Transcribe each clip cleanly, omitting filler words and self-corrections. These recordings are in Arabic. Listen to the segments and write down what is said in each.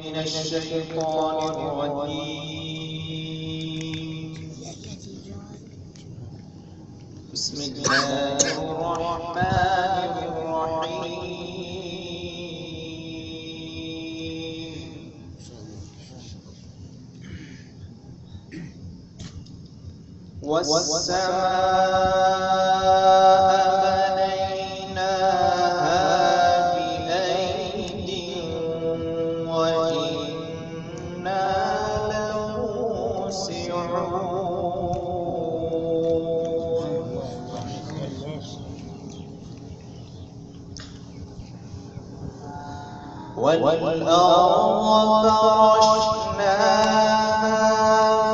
من الشيطان الرجيم. بسم الله الرحمن الرحيم. والسماء بنيناها بأيد وإنا لموسعون. والأرض فرشناها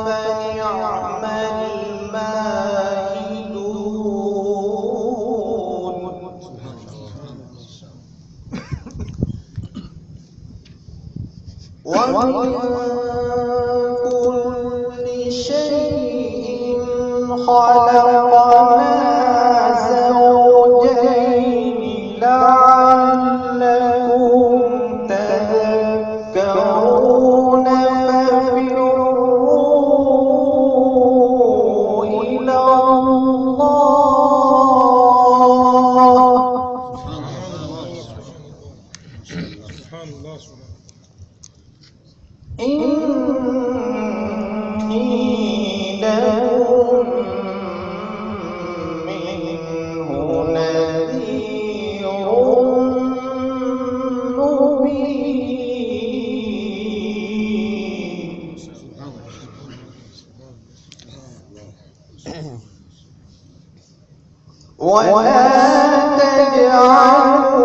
فنعم الماهدون. ومن كل شيء خلقنا زوجين لعلكم تذكرون. ففروا إلى الله. إني لكم منه نذير مبين. ولا تجعلوا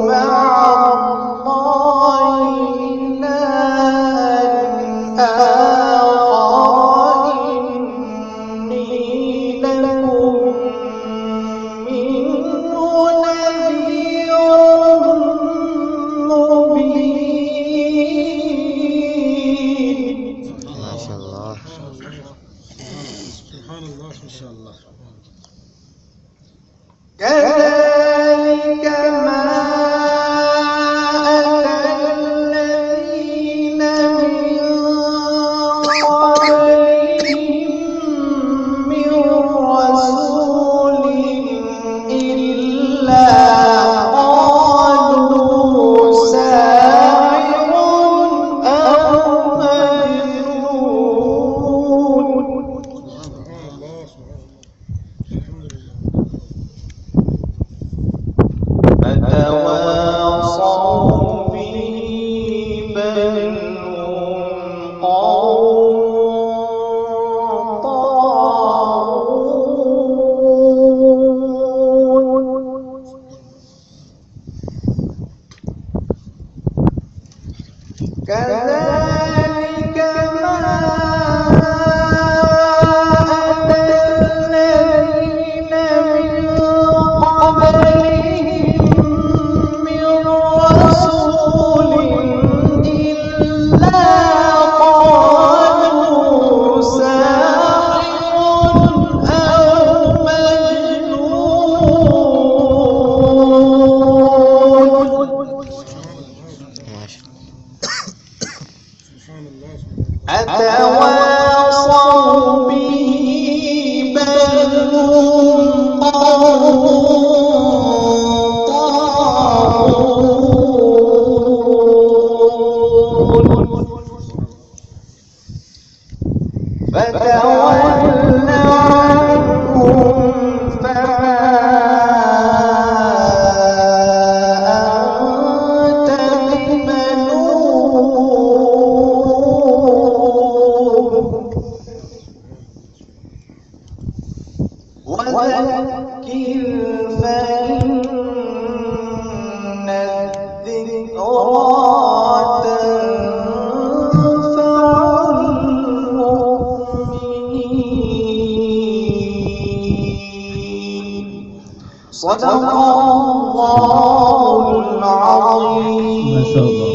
مع الله إلها آخر. إني لكم منه نذير مبين. ما شاء الله. سبحان الله ما شاء الله. كذلك ما أتى الذين من قبلهم من رسول إلا قالوا ساحر أو مجنون. سبحان الله سبحان الله. الحمد لله. فتواصوا به بل هم قوم طاغون. كذلك ما أتى الذين من قبلهم من رسول إلا قالوا ساحر أو مجنون. ما شاء الله. سبحان الله. أتواصوا به بل هم قوم طاغون. فتول عنهم فما أنت بملوم. وذكر فإن الذكرى تنفع المؤمنين. صدق الله العظيم. ما شاء الله.